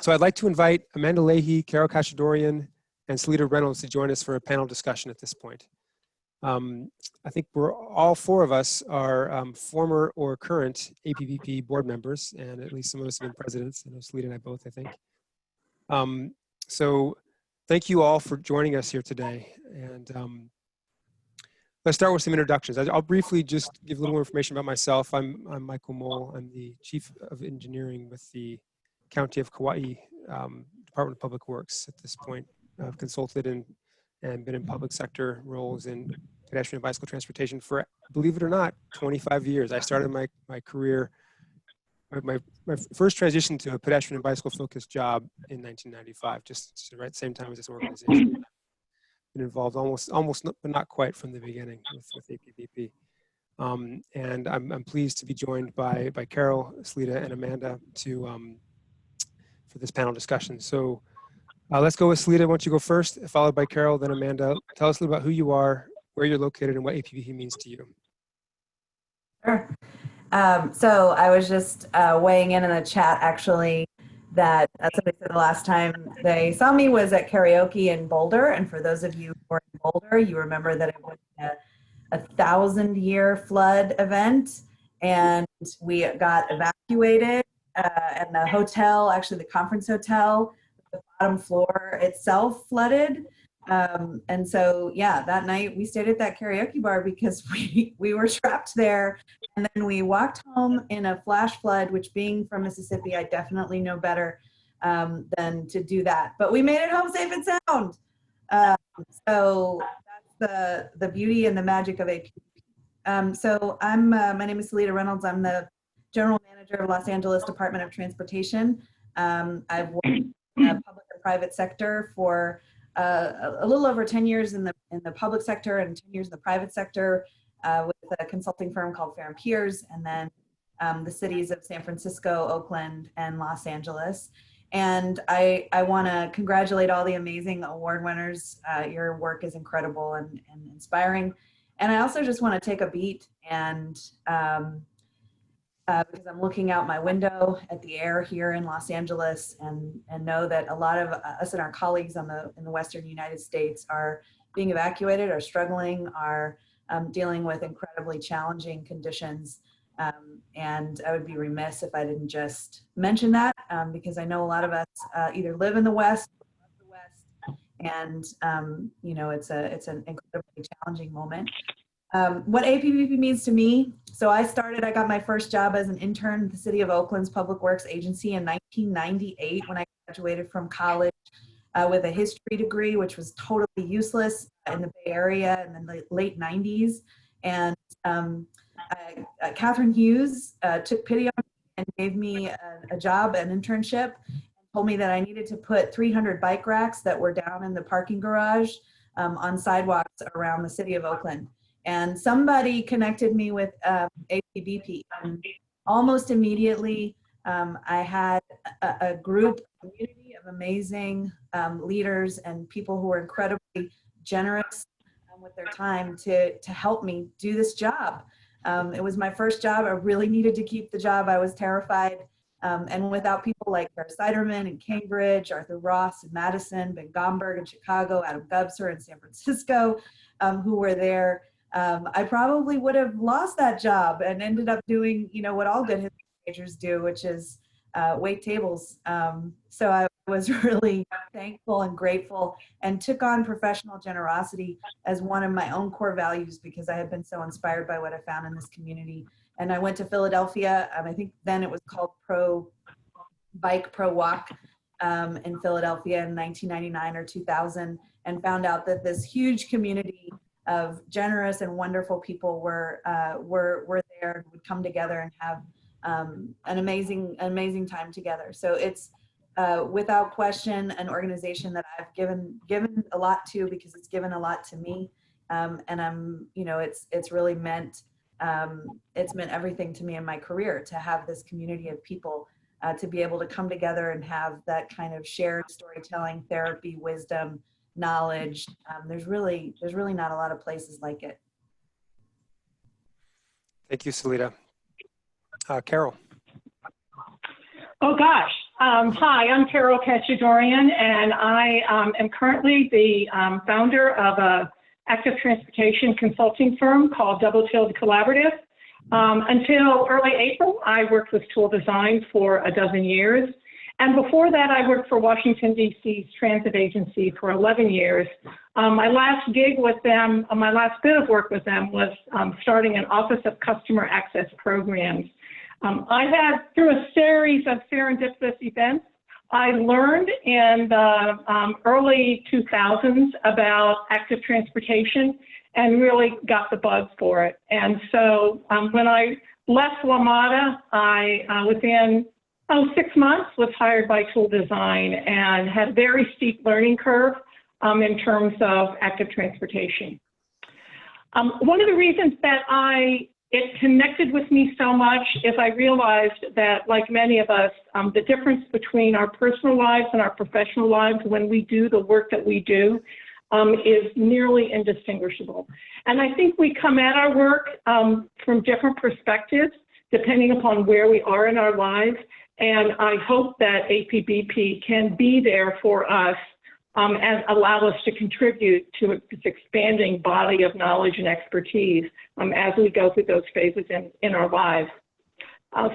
So I'd like to invite Amanda Leahy, Cacciadorian, and Selita Reynolds to join us for a panel discussion at this point. I think all four of us are former or current APBP board members, and at least some of us have been presidents. I know Selita and I both, I think. So thank you all for joining us here today. And let's start with some introductions. I'll briefly just give a little more information about myself. I'm Michael Moule. I'm the Chief of Engineering with the County of Kauai Department of Public Works at this point. I've consulted and been in public sector roles in pedestrian and bicycle transportation for, believe it or not, 25 years. I started my career, my first transition to a pedestrian and bicycle focused job in 1995, just right same time as this organization. Been involved almost, but not quite from the beginning with APBP. And I'm pleased to be joined by Carol, Seleta, and Amanda for this panel discussion. So let's go with Seleta. Why don't you go first, followed by Carol, then Amanda. Tell us a little about who you are, where you're located, and what APBP means to you. Sure. So I was just weighing in the chat, actually, that somebody said the last time they saw me was at karaoke in Boulder. And for those of you who are in Boulder, you remember that it was a 1,000-year flood event. And we got evacuated, and the hotel, actually the conference hotel, the bottom floor itself flooded. And so, yeah, that night we stayed at that karaoke bar because we were trapped there. And then we walked home in a flash flood, which, being from Mississippi, I definitely know better than to do that. But we made it home safe and sound. So that's the beauty and the magic of APBP. So my name is Selita Reynolds. I'm the General Manager of Los Angeles Department of Transportation. I've worked in the public and private sector for a little over 10 years in the public sector and 10 years in the private sector with a consulting firm called Fair & Peers, and then the cities of San Francisco, Oakland, and Los Angeles. And I want to congratulate all the amazing award winners. Your work is incredible and inspiring. And I also just want to take a beat and because I'm looking out my window at the air here in Los Angeles and know that a lot of us and our colleagues in the Western United States are being evacuated, are struggling, are dealing with incredibly challenging conditions. And I would be remiss if I didn't just mention that because I know a lot of us either live in the West or love the West. And, you know, it's an incredibly challenging moment. What APBP means to me, so I got my first job as an intern at the City of Oakland's Public Works Agency in 1998 when I graduated from college with a history degree, which was totally useless in the Bay Area in the late 90s. And Catherine Hughes took pity on me and gave me a job, an internship, and told me that I needed to put 300 bike racks that were down in the parking garage on sidewalks around the City of Oakland. And somebody connected me with APBP. And almost immediately, I had a community of amazing leaders and people who were incredibly generous with their time to help me do this job. It was my first job. I really needed to keep the job. I was terrified. And without people like Barry Siderman in Cambridge, Arthur Ross in Madison, Ben Gomberg in Chicago, Adam Gubser in San Francisco, who were there, I probably would have lost that job and ended up doing, you know, what all good history majors do, which is wait tables. So I was really thankful and grateful and took on professional generosity as one of my own core values because I had been so inspired by what I found in this community. And I went to Philadelphia. I think then it was called Pro Bike, Pro Walk in Philadelphia in 1999 or 2000, and found out that this huge community of generous and wonderful people were there and would come together and have an amazing time together. So it's without question an organization that I've given a lot to because it's given a lot to me, and I'm, you know, it's really meant everything to me in my career to have this community of people to be able to come together and have that kind of shared storytelling, therapy, wisdom, knowledge. There's really not a lot of places like it. Thank you, Seleta. Carol. Oh gosh, Hi, I'm Cacciadorian, and I am currently the founder of a active transportation consulting firm called Double-Tilled Collaborative. Until early April, I worked with Toole Design for 12 years. And before that, I worked for Washington, D.C.'s transit agency for 11 years. My last gig with them, my last bit of work with them was starting an Office of Customer Access Programs. I had, through a series of serendipitous events, I learned in the early 2000s about active transportation and really got the bug for it. And so when I left WMATA, I within 6 months was hired by Toole Design and had a very steep learning curve in terms of active transportation. One of the reasons that it connected with me so much is I realized that, like many of us, the difference between our personal lives and our professional lives when we do the work that we do is nearly indistinguishable. And I think we come at our work from different perspectives, depending upon where we are in our lives. And I hope that APBP can be there for us and allow us to contribute to this expanding body of knowledge and expertise as we go through those phases in our lives.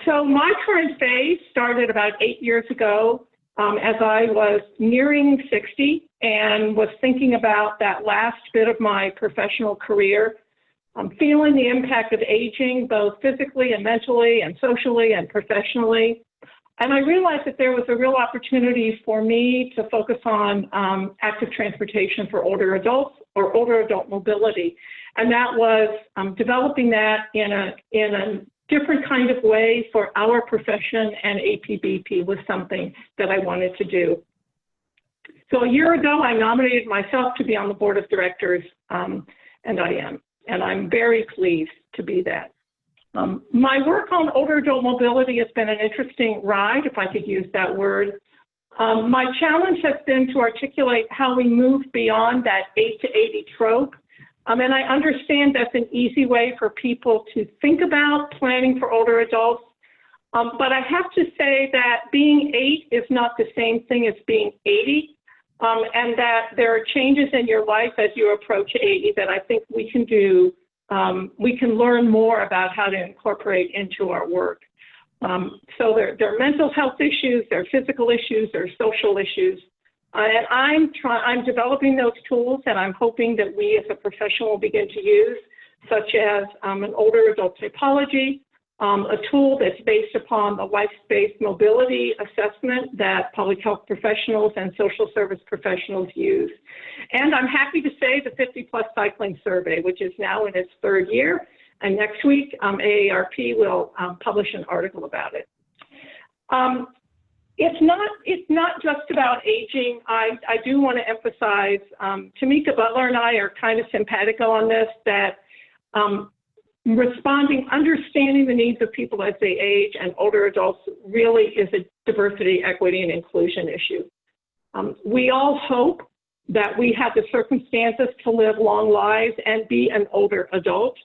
So my current phase started about 8 years ago as I was nearing 60 and was thinking about that last bit of my professional career. I'm feeling the impact of aging, both physically and mentally and socially and professionally. And I realized that there was a real opportunity for me to focus on active transportation for older adults or older adult mobility. And that was developing that in a different kind of way for our profession, and APBP was something that I wanted to do. So a year ago, I nominated myself to be on the board of directors, and I am. And I'm very pleased to be that. My work on older adult mobility has been an interesting ride, if I could use that word. My challenge has been to articulate how we move beyond that 8 to 80 trope. And I understand that's an easy way for people to think about planning for older adults. But I have to say that being 8 is not the same thing as being 80. And that there are changes in your life as you approach 80 that I think we can do. We can learn more about how to incorporate into our work. So there are mental health issues, there are physical issues, there are social issues. And I'm developing those tools, and I'm hoping that we as a profession will begin to use, such as an older adult typology, a tool that's based upon the life-based mobility assessment that public health professionals and social service professionals use. And I'm happy to say the 50-plus cycling survey, which is now in its 3rd year. And next week, AARP will publish an article about it. It's not just about aging. I do want to emphasize, Tamika Butler and I are kind of simpatico on this, that understanding the needs of people as they age and older adults really is a diversity, equity, and inclusion issue. We all hope that we have the circumstances to live long lives and be an older adult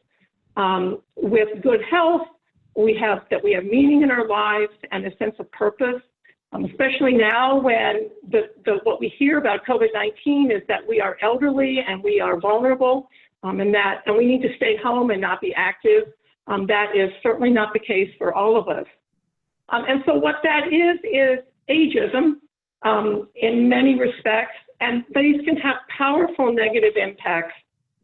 with good health. We have meaning in our lives and a sense of purpose, especially now when what we hear about COVID-19 is that we are elderly and we are vulnerable. And we need to stay home and not be active. That is certainly not the case for all of us. And so what that is ageism in many respects, and these can have powerful negative impacts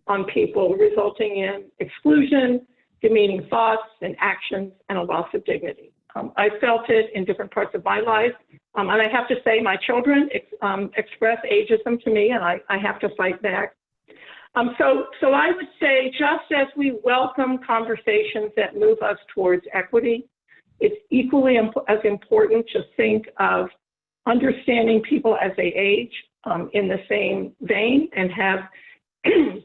on people, resulting in exclusion, demeaning thoughts and actions, and a loss of dignity. I felt it in different parts of my life, and I have to say my children express ageism to me, and I have to fight back. So I would say, just as we welcome conversations that move us towards equity, it's equally as important to think of understanding people as they age in the same vein and have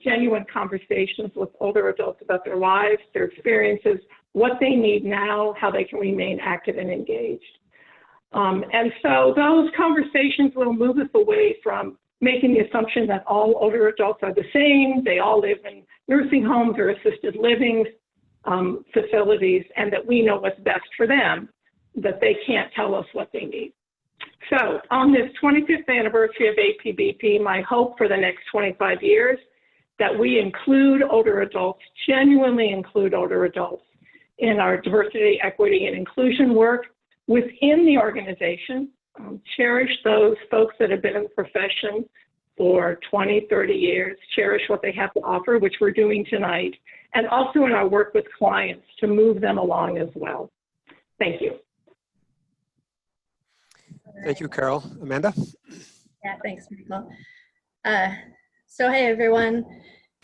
genuine conversations with older adults about their lives, their experiences, what they need now, how they can remain active and engaged. And so those conversations will move us away from making the assumption that all older adults are the same, they all live in nursing homes or assisted living facilities, and that we know what's best for them, that they can't tell us what they need. So on this 25th anniversary of APBP, my hope for the next 25 years that we include older adults, genuinely include older adults in our diversity, equity, and inclusion work within the organization. Cherish those folks that have been in the profession for 20, 30 years, cherish what they have to offer, which we're doing tonight, and also in our work with clients to move them along as well. Thank you. Thank you, Carol. Amanda? Yeah, thanks, Michael. So hey, everyone.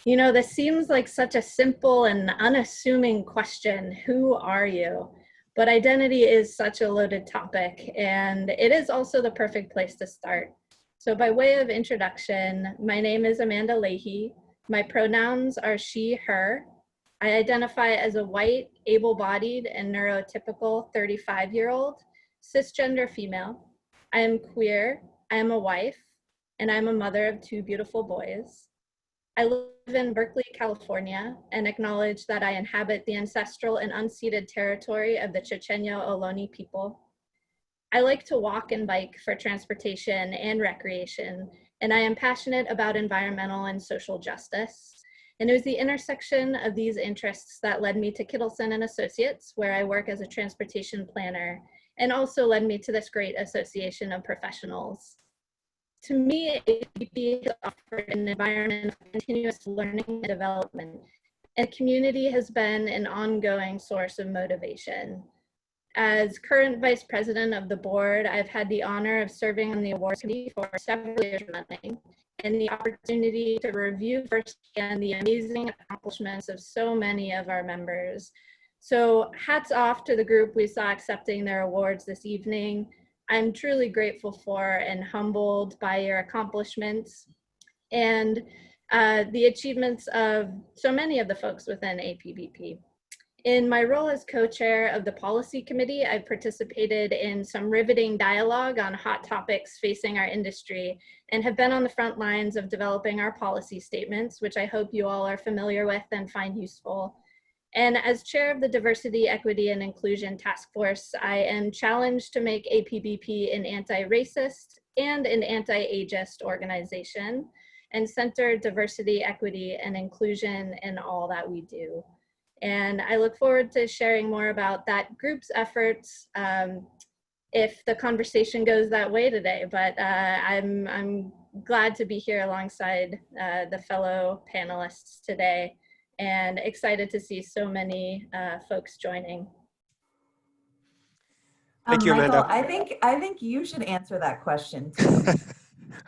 You know, this seems like such a simple and unassuming question. Who are you? But identity is such a loaded topic, and it is also the perfect place to start. So by way of introduction, my name is Amanda Leahy. My pronouns are she, her. I identify as a white, able-bodied, and neurotypical 35-year-old, cisgender female. I am queer, I am a wife, and I'm a mother of 2 beautiful boys. I live in Berkeley, California, and acknowledge that I inhabit the ancestral and unceded territory of the Chochenyo Ohlone people. I like to walk and bike for transportation and recreation, and I am passionate about environmental and social justice. And it was the intersection of these interests that led me to Kittelson and Associates, where I work as a transportation planner, and also led me to this great association of professionals. To me, APBP has offered an environment of continuous learning and development, and community has been an ongoing source of motivation. As current vice president of the board, I've had the honor of serving on the awards committee for several years running, and the opportunity to review firsthand the amazing accomplishments of so many of our members. So hats off to the group we saw accepting their awards this evening. I'm truly grateful for and humbled by your accomplishments and the achievements of so many of the folks within APBP. In my role as co-chair of the policy committee, I've participated in some riveting dialogue on hot topics facing our industry and have been on the front lines of developing our policy statements, which I hope you all are familiar with and find useful. And as chair of the Diversity, Equity, and Inclusion Task Force, I am challenged to make APBP an anti-racist and an anti-ageist organization and center diversity, equity, and inclusion in all that we do. And I look forward to sharing more about that group's efforts if the conversation goes that way today. But I'm glad to be here alongside the fellow panelists today, and excited to see so many folks joining. Thank you, Michael, Amanda. I think you should answer that question too.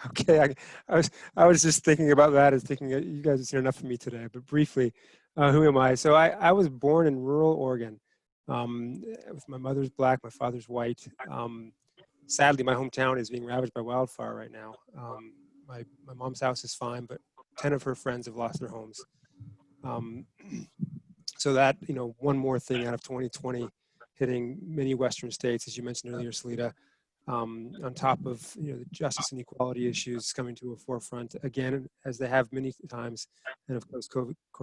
Okay, I was just thinking about that as thinking you guys have seen enough of me today, but briefly, who am I? So I was born in rural Oregon. My mother's black, my father's white. Sadly, my hometown is being ravaged by wildfire right now. My mom's house is fine, but 10 of her friends have lost their homes. So that, you know, one more thing out of 2020 hitting many Western states, as you mentioned earlier, Seleta, on top of, you know, the justice and equality issues coming to a forefront again, as they have many times, and of course,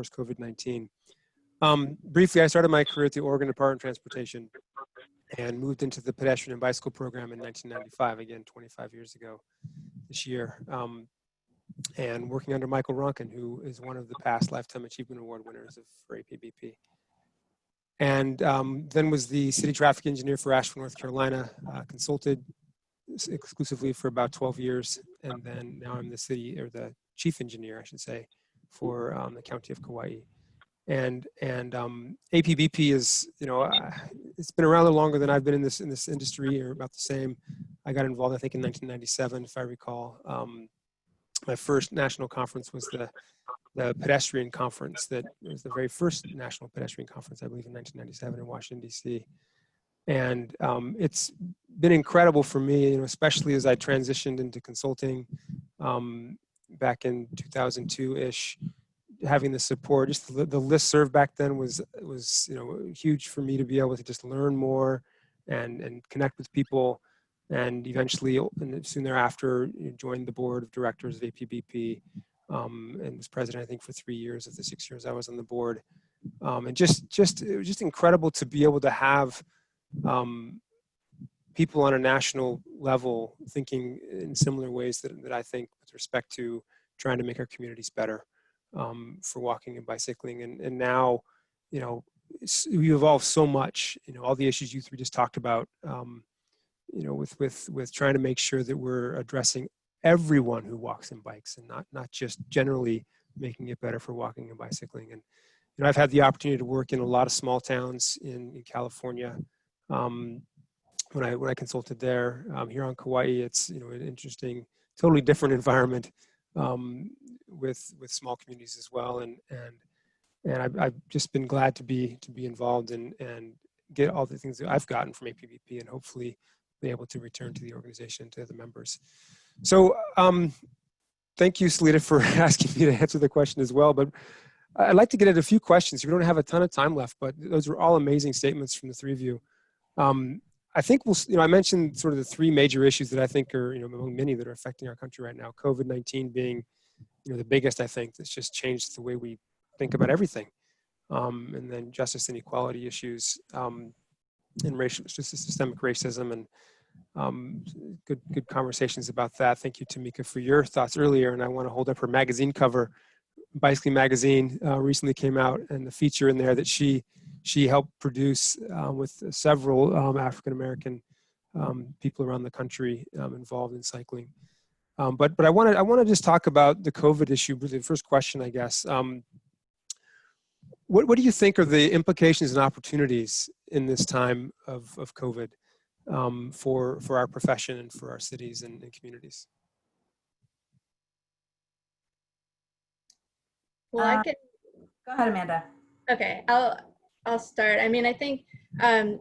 COVID-19. Briefly, I started my career at the Oregon Department of Transportation and moved into the pedestrian and bicycle program in 1995, again, 25 years ago this year. And working under Michael Ronkin, who is one of the past Lifetime Achievement Award winners for APBP. And then was the city traffic engineer for Asheville, North Carolina, consulted exclusively for about 12 years. And then now I'm the city, or the chief engineer, I should say, for the county of Kauai. And APBP is, you know, it's been around a little longer than I've been in this industry, or about the same. I got involved, I think, in 1997, if I recall. My first national conference was the pedestrian conference. That was the very first national pedestrian conference, I believe, in 1997 in Washington, D.C. And it's been incredible for me, you know, especially as I transitioned into consulting back in 2002-ish, having the support. Just the listserv back then was you know, huge for me to be able to just learn more and connect with people. And eventually, and soon thereafter, joined the board of directors of APBP and was president, I think, for 3 years of the 6 years I was on the board. And it was just incredible to be able to have people on a national level thinking in similar ways that I think with respect to trying to make our communities better for walking and bicycling. And now, you know, we evolved so much, you know, all the issues you three just talked about, you know, with trying to make sure that we're addressing everyone who walks and bikes and not just generally making it better for walking and bicycling. And, you know, I've had the opportunity to work in a lot of small towns in California. When I consulted there, here on Kauai, it's, you know, an interesting, totally different environment with small communities as well. And I've just been glad to be involved and get all the things that I've gotten from APBP and hopefully be able to return to the organization, to the members. So thank you, Seleta, for asking me to answer the question as well. But I'd like to get at a few questions. We don't have a ton of time left, but those were all amazing statements from the three of you. I think I mentioned sort of the three major issues that I think are, you know, among many that are affecting our country right now. COVID-19 being, you know, the biggest, I think, that's just changed the way we think about everything. And then justice and equality issues, and just systemic racism, and good conversations about that. Thank you, Tamika, for your thoughts earlier. And I want to hold up her magazine cover. Bicycling Magazine recently came out, and the feature in there that she helped produce with several African-American people around the country involved in cycling. But I want to just talk about the COVID issue. The first question, I guess. What do you think are the implications and opportunities in this time of COVID for our profession and for our cities and communities? Well, I can. Go ahead, Amanda. Okay, I'll start. I mean, I think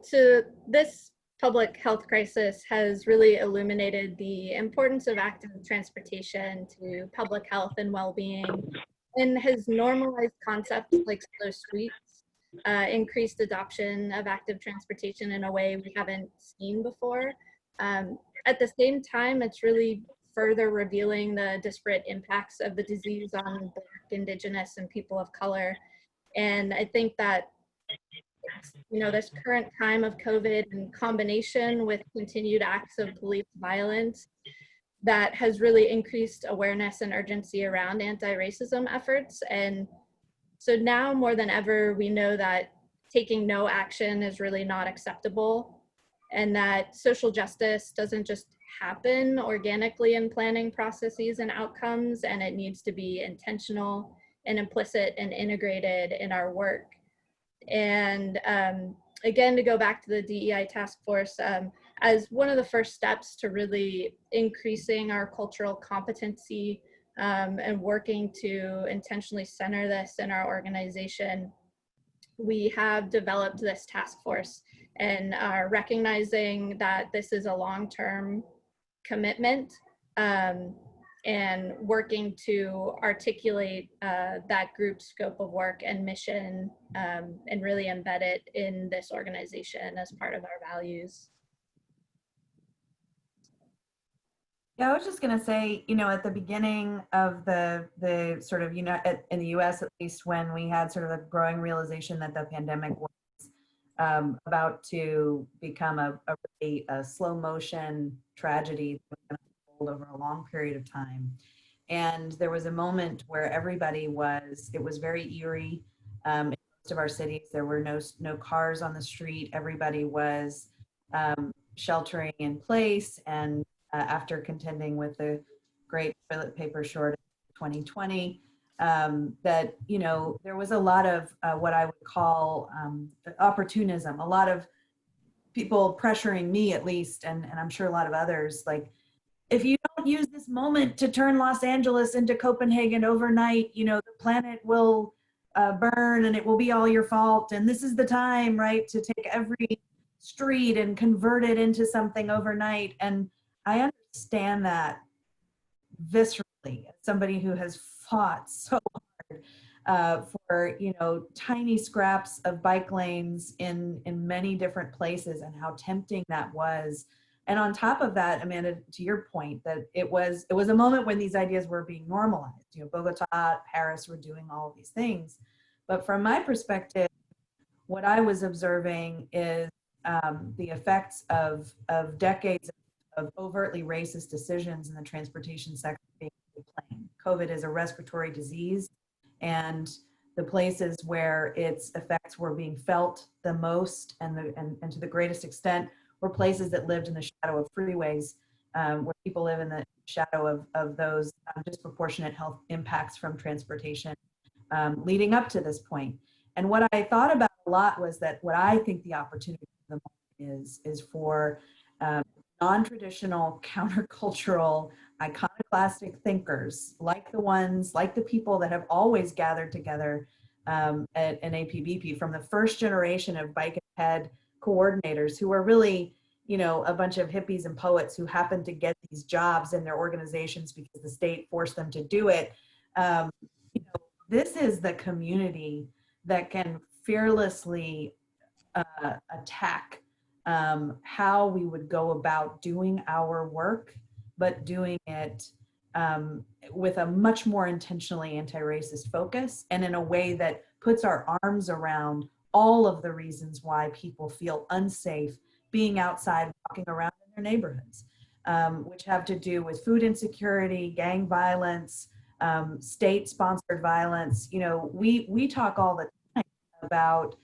so this public health crisis has really illuminated the importance of active transportation to public health and well-being, and has normalized concepts like slow sweeps, increased adoption of active transportation in a way we haven't seen before. At the same time, it's really further revealing the disparate impacts of the disease on Black, Indigenous, and people of color. And I think that, you know, this current time of COVID in combination with continued acts of police violence that has really increased awareness and urgency around anti-racism efforts. And so now more than ever, we know that taking no action is really not acceptable, and that social justice doesn't just happen organically in planning processes and outcomes, and it needs to be intentional and implicit and integrated in our work. And again, to go back to the DEI task force, as one of the first steps to really increasing our cultural competency and working to intentionally center this in our organization, we have developed this task force and are recognizing that this is a long-term commitment, and working to articulate that group's scope of work and mission, and really embed it in this organization as part of our values. Yeah, I was just going to say, you know, at the beginning of the sort of, you know, in the US, at least, when we had sort of a growing realization that the pandemic was about to become a slow motion tragedy that was going to unfold over a long period of time. And there was a moment where everybody it was very eerie. In most of our cities, there were no cars on the street. Everybody was sheltering in place, and after contending with the great toilet paper shortage in 2020, that, you know, there was a lot of what I would call opportunism, a lot of people pressuring me, at least, and I'm sure a lot of others, like, if you don't use this moment to turn Los Angeles into Copenhagen overnight, you know, the planet will burn and it will be all your fault. And this is the time, right, to take every street and convert it into something overnight. And I understand that viscerally, as somebody who has fought so hard for, you know, tiny scraps of bike lanes in many different places, and how tempting that was. And on top of that, Amanda, to your point, that it was a moment when these ideas were being normalized. You know, Bogota, Paris were doing all of these things. But from my perspective, what I was observing is the effects of decades of overtly racist decisions in the transportation sector being plain. COVID is a respiratory disease, and the places where its effects were being felt the most and to the greatest extent were places that lived in the shadow of freeways, where people live in the shadow of those disproportionate health impacts from transportation leading up to this point. And what I thought about a lot was that what I think the opportunity for the moment is for non-traditional, countercultural, iconoclastic thinkers like the people that have always gathered together at an APBP, from the first generation of bike ahead coordinators who are really, you know, a bunch of hippies and poets who happened to get these jobs in their organizations because the state forced them to do it. You know, this is the community that can fearlessly attack how we would go about doing our work, but doing it with a much more intentionally anti-racist focus, and in a way that puts our arms around all of the reasons why people feel unsafe being outside, walking around in their neighborhoods, which have to do with food insecurity, gang violence, state-sponsored violence. You know, we talk all the time about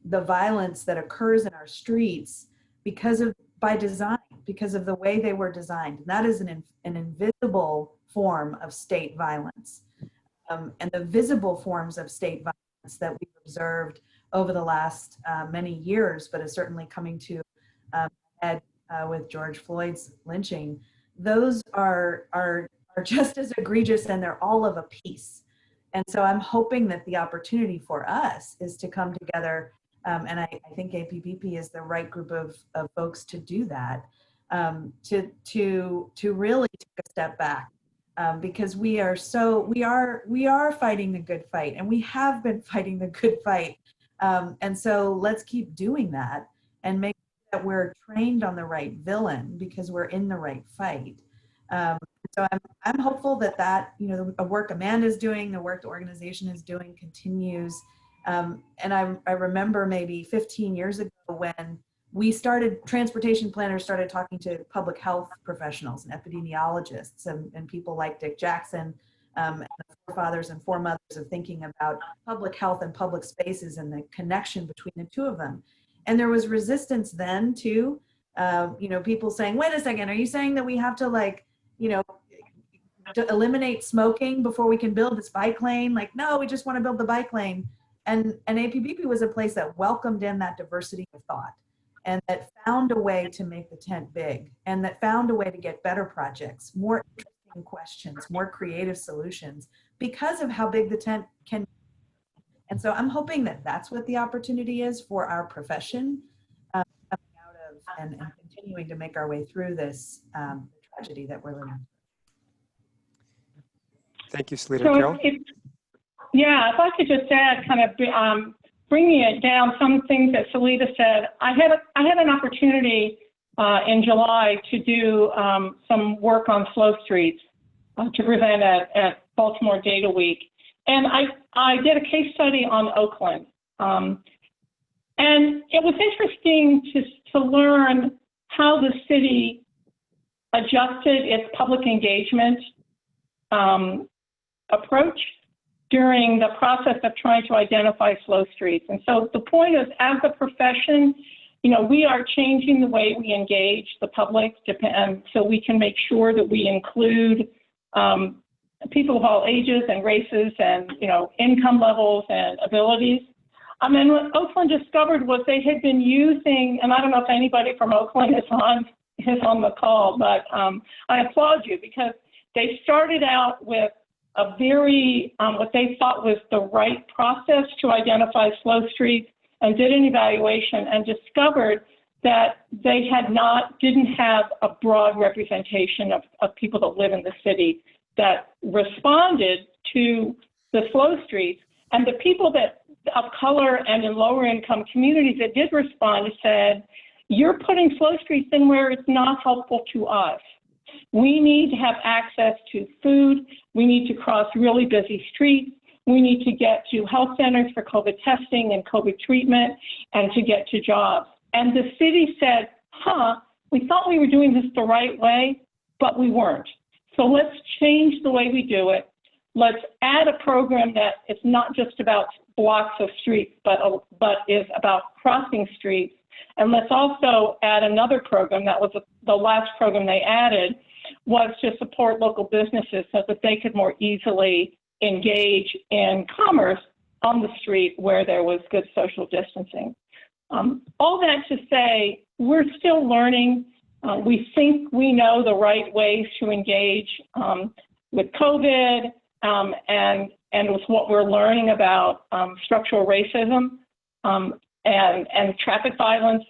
the violence that occurs in our streets by design, because of the way they were designed. And that is an invisible form of state violence. And the visible forms of state violence that we've observed over the last many years, but is certainly coming to head with George Floyd's lynching, those are just as egregious, and they're all of a piece. And so I'm hoping that the opportunity for us is to come together, and I think APBP is the right group of folks to do that, to really take a step back, because we are fighting the good fight, and we have been fighting the good fight, and so let's keep doing that and make sure that we're trained on the right villain, because we're in the right fight. So I'm hopeful that you know, the work Amanda's doing, the work the organization is doing, continues. And I remember maybe 15 years ago when transportation planners started talking to public health professionals and epidemiologists and people like Dick Jackson, and the forefathers and foremothers of thinking about public health and public spaces and the connection between the two of them. And there was resistance then to, you know, people saying, wait a second, are you saying that we have to, like, you know, to eliminate smoking before we can build this bike lane? Like, no, we just want to build the bike lane. And APBP was a place that welcomed in that diversity of thought, and that found a way to make the tent big, and that found a way to get better projects, more interesting questions, more creative solutions, because of how big the tent can be. And so I'm hoping that that's what the opportunity is for our profession, coming out of and continuing to make our way through this tragedy that we're living through. Thank you, Seleta. So Carol? yeah, if I could just add, kind of bringing it down, some things that Seleta said. I had an opportunity in July to do some work on slow streets to present at Baltimore Data Week, and I did a case study on Oakland, and it was interesting to learn how the city adjusted its public engagement approach during the process of trying to identify slow streets. And so the point is, as a profession, you know, we are changing the way we engage the public, so we can make sure that we include people of all ages and races and, you know, income levels and abilities. I mean, what Oakland discovered was they had been using, and I don't know if anybody from Oakland is on the call, but I applaud you, because they started out with a very, what they thought was the right process to identify slow streets, and did an evaluation and discovered that they didn't have a broad representation of people that live in the city that responded to the slow streets. And the people that of color and in lower income communities that did respond said, you're putting slow streets in where it's not helpful to us. We need to have access to food. We need to cross really busy streets. We need to get to health centers for COVID testing and COVID treatment, and to get to jobs. And the city said, we thought we were doing this the right way, but we weren't. So let's change the way we do it. Let's add a program that is not just about blocks of streets, but is about crossing streets. And let's also add another program that was the last program they added, was to support local businesses so that they could more easily engage in commerce on the street where there was good social distancing. All that to say, we're still learning. We think we know the right ways to engage with COVID and with what we're learning about structural racism and traffic violence,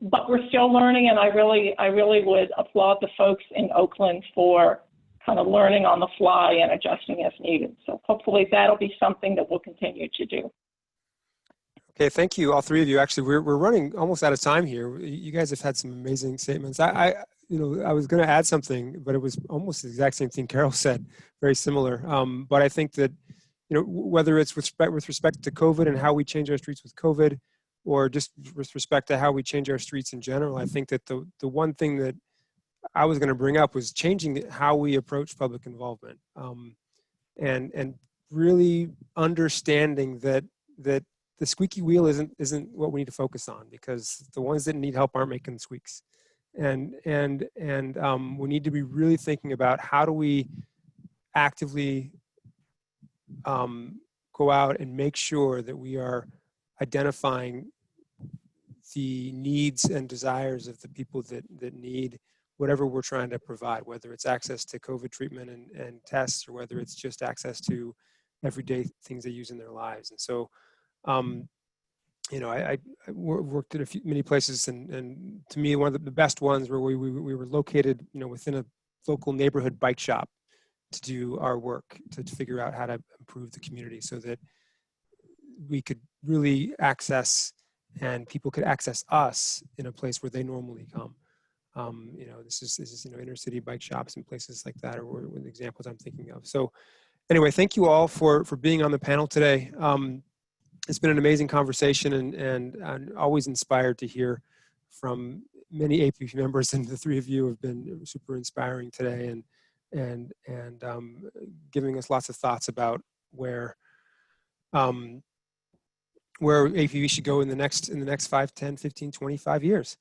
but we're still learning, and I really would applaud the folks in Oakland for kind of learning on the fly and adjusting as needed. So hopefully that'll be something that we'll continue to do. Okay, thank you, all three of you. Actually, we're running almost out of time here. You guys have had some amazing statements. I was going to add something, but it was almost the exact same thing Carol said, very similar. But I think that, whether it's with respect to COVID and how we change our streets with COVID, or just with respect to how we change our streets in general, I think that the one thing that I was going to bring up was changing how we approach public involvement, and really understanding that the squeaky wheel isn't what we need to focus on, because the ones that need help aren't making the squeaks, and we need to be really thinking about how do we actively go out and make sure that we are identifying the needs and desires of the people that need whatever we're trying to provide, whether it's access to COVID treatment and tests, or whether it's just access to everyday things they use in their lives. And so, I worked at many places, and to me, one of the best ones where we were located, within a local neighborhood bike shop to do our work, to figure out how to improve the community so that we could really access, and people could access us in a place where they normally come. This is inner city bike shops and places like that are the examples I'm thinking of. So anyway, thank you all for being on the panel today. It's been an amazing conversation, and I'm always inspired to hear from many APBP members, and the three of you have been super inspiring today, and giving us lots of thoughts about where APBP should go in the next 5, 10, 15, 25 years.